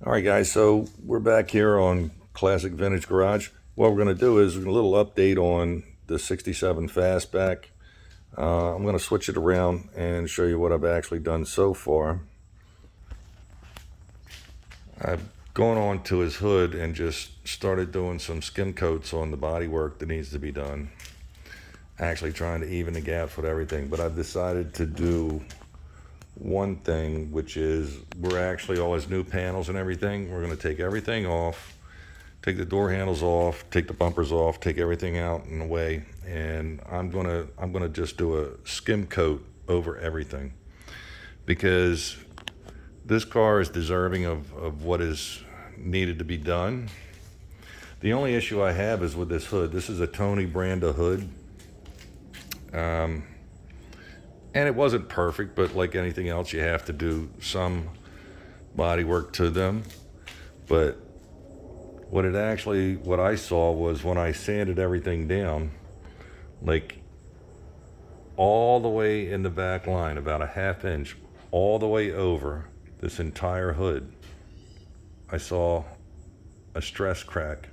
All right, guys, so we're back here on Classic Vintage Garage. What we're going to do is a little update on the 67 Fastback. I'm going to switch it around and show you what I've actually done so far. I've gone on to his hood and just started doing some skim coats on the bodywork that needs to be done. Actually trying to even the gaps with everything, but I've decided to do one thing, which is we're actually all his new panels and everything. We're going to take everything off, take the door handles off, take the bumpers off, take everything out and away, and I'm gonna just do a skim coat over everything, because this car is deserving of what is needed to be done. The only issue I have is with this hood. This is a Tony Branda hood. And it wasn't perfect, but like anything else, you have to do some body work to them. But what I saw was when I sanded everything down, like all the way in the back line, about a half inch, all the way over this entire hood, I saw a stress crack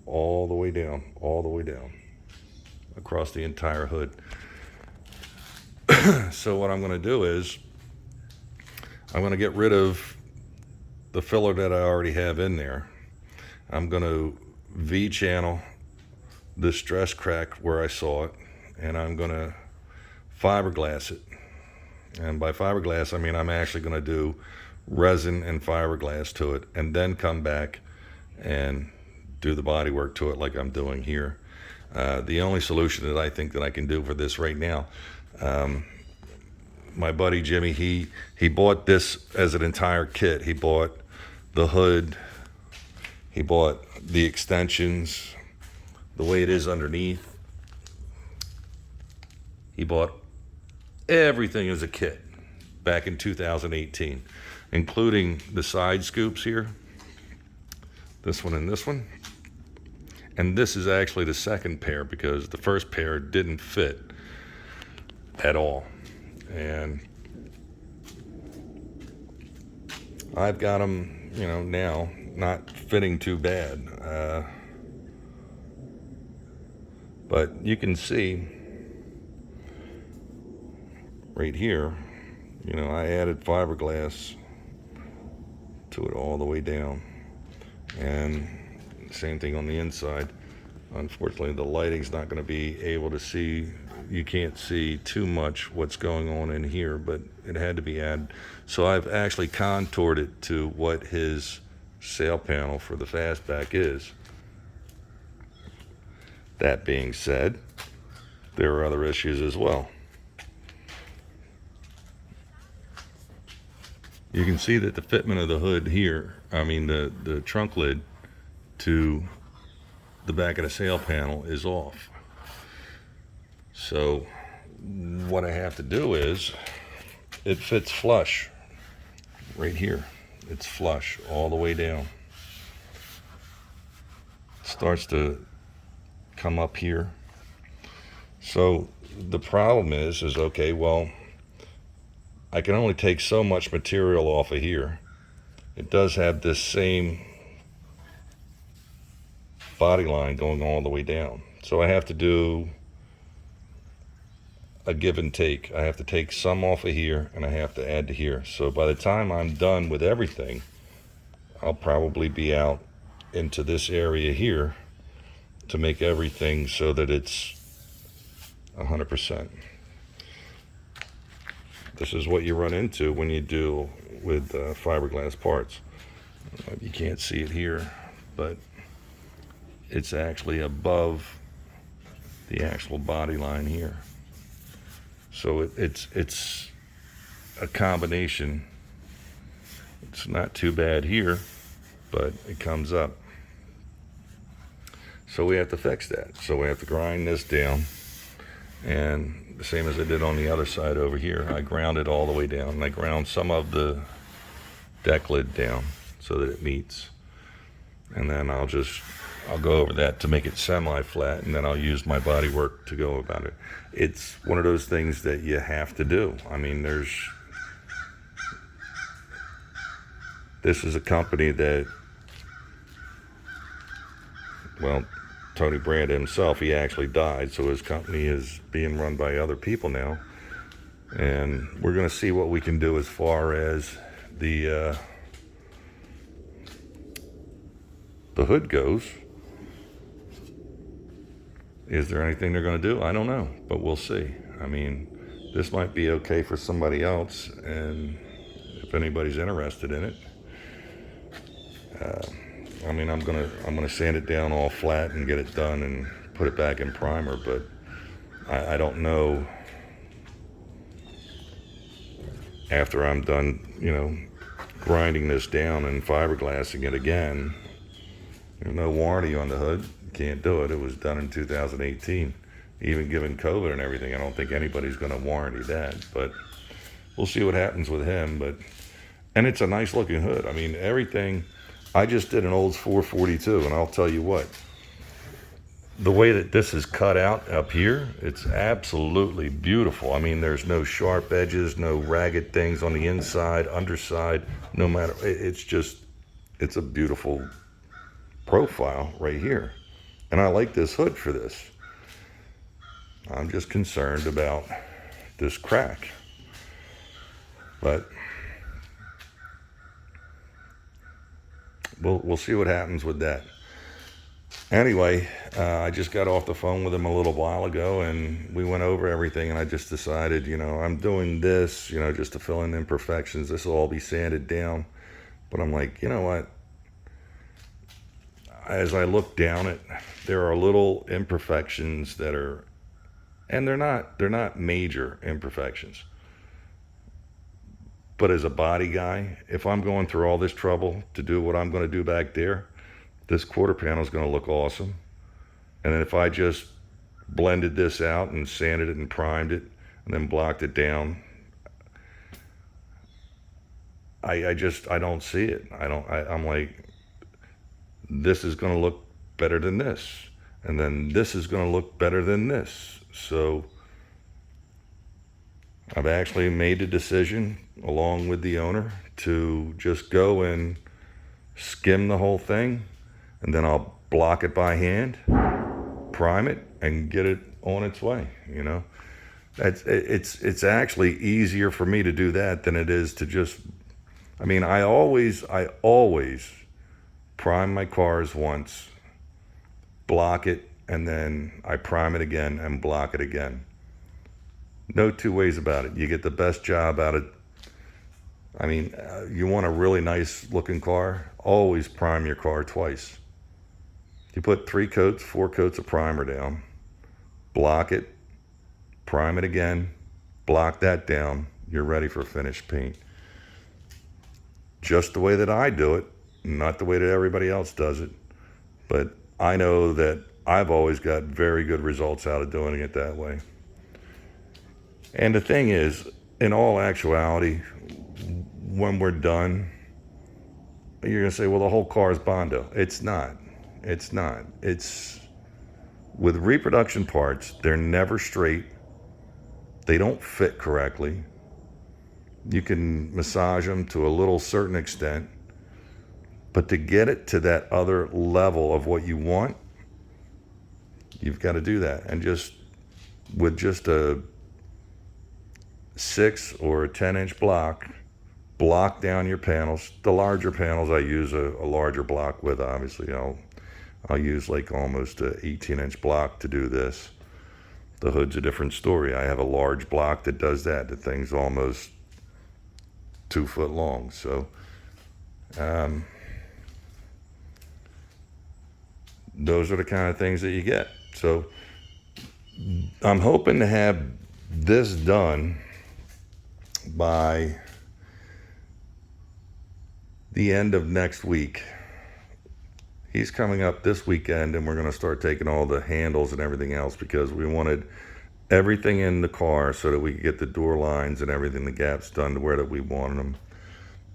all the way down, across the entire hood. So what I'm going to do is I'm going to get rid of the filler that I already have in there. I'm going to V-channel the stress crack where I saw it, and I'm going to fiberglass it. And by fiberglass, I mean I'm actually going to do resin and fiberglass to it, and then come back and do the body work to it like I'm doing here. The only solution that I think that I can do for this right now, my buddy Jimmy, he bought this as an entire kit. He bought the hood, he bought the extensions, the way it is underneath. He bought everything as a kit back in 2018, including the side scoops here, this one and this one. And this is actually the second pair, because the first pair didn't fit at all. And I've got them, now not fitting too bad. But you can see right here, I added fiberglass to it all the way down. And same thing on the inside. Unfortunately, the lighting's not going to be able to see. You can't see too much what's going on in here, but it had to be added. So I've actually contoured it to what his sail panel for the Fastback is. That being said, there are other issues as well. You can see that the fitment of the hood here, the trunk lid to the back of the sail panel is off. So what I have to do is, it fits flush right here. It's flush all the way down. It starts to come up here. So the problem is okay, well, I can only take so much material off of here. It does have this same body line going all the way down. So I have to do a give and take. I have to take some off of here and I have to add to here. So by the time I'm done with everything, I'll probably be out into this area here to make everything so that it's 100%. This is what you run into when you deal with fiberglass parts. You can't see it here, but it's actually above the actual body line here. So it's a combination. It's not too bad here, but it comes up. So we have to fix that. So we have to grind this down, and the same as I did on the other side over here, I ground it all the way down, and I ground some of the deck lid down so that it meets. And then I'll go over that to make it semi-flat, and then I'll use my body work to go about it. It's one of those things that you have to do. This is a company that, well, Tony Brand himself, he actually died, so his company is being run by other people now. And we're going to see what we can do as far as the hood goes. Is there anything they're going to do? I don't know, but we'll see. I mean, this might be okay for somebody else, and if anybody's interested in it, I mean, I'm gonna sand it down all flat and get it done and put it back in primer. But I don't know, after I'm done, grinding this down and fiberglassing it again. There's no warranty on the hood. Can't do it. It was done in 2018. Even given COVID and everything, I don't think anybody's going to warranty that. But we'll see what happens with him. And it's a nice looking hood. I mean, everything. I just did an Olds 442, and I'll tell you what. The way that this is cut out up here, it's absolutely beautiful. I mean, there's no sharp edges, no ragged things on the inside, underside, no matter. It's a beautiful profile right here. And I like this hood for this. I'm just concerned about this crack. But we'll see what happens with that. Anyway, I just got off the phone with him a little while ago, and we went over everything, and I just decided, I'm doing this, just to fill in imperfections. This will all be sanded down. But I'm like, you know what? As I look down it, there are little imperfections that are, and they're not major imperfections. But as a body guy, if I'm going through all this trouble to do what I'm going to do back there, this quarter panel is going to look awesome. And then if I just blended this out and sanded it and primed it and then blocked it down, I don't see it. I'm like, this is going to look better than this. And then this is going to look better than this. So I've actually made a decision, along with the owner, to just go and skim the whole thing, and then I'll block it by hand, prime it, and get it on its way. It's actually easier for me to do that than it is to just. I mean, I always prime my cars once, block it, and then I prime it again and block it again. No two ways about it. You get the best job out of. I mean, you want a really nice looking car, always prime your car twice. You put 4 coats of primer down, block it, prime it again, block that down, you're ready for finished paint. Just the way that I do it, not the way that everybody else does it. But I know that I've always got very good results out of doing it that way. And the thing is, in all actuality, when we're done, you're going to say, well, the whole car is Bondo. It's not. It's with reproduction parts, they're never straight. They don't fit correctly. You can massage them to a little certain extent, but to get it to that other level of what you want, you've got to do that. And with just a 6 or a 10-inch block down your panels. The larger panels, I use a larger block with, obviously. I'll use like almost an 18-inch block to do this. The hood's a different story. I have a large block that does that. The thing's almost 2 foot long. So those are the kind of things that you get. So I'm hoping to have this done by the end of next week. He's coming up this weekend, and we're going to start taking all the handles and everything else, because we wanted everything in the car so that we could get the door lines and everything, the gaps done to where that we wanted them.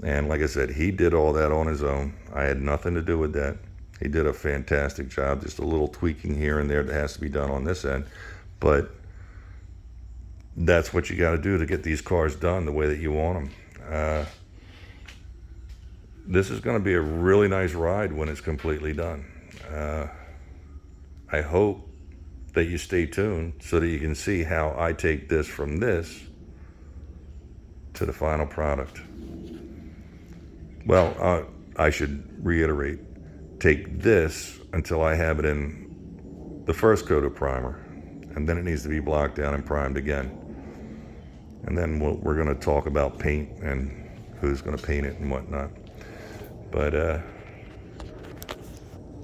And like I said, he did all that on his own. I had nothing to do with that. He did a fantastic job, just a little tweaking here and there that has to be done on this end. But that's what you got to do to get these cars done the way that you want them. this is going to be a really nice ride when it's completely done. I hope that you stay tuned so that you can see how I take this from this to the final product. Well, I should reiterate, take this until I have it in the first coat of primer, and then it needs to be blocked down and primed again. And then we're going to talk about paint and who's going to paint it and whatnot. But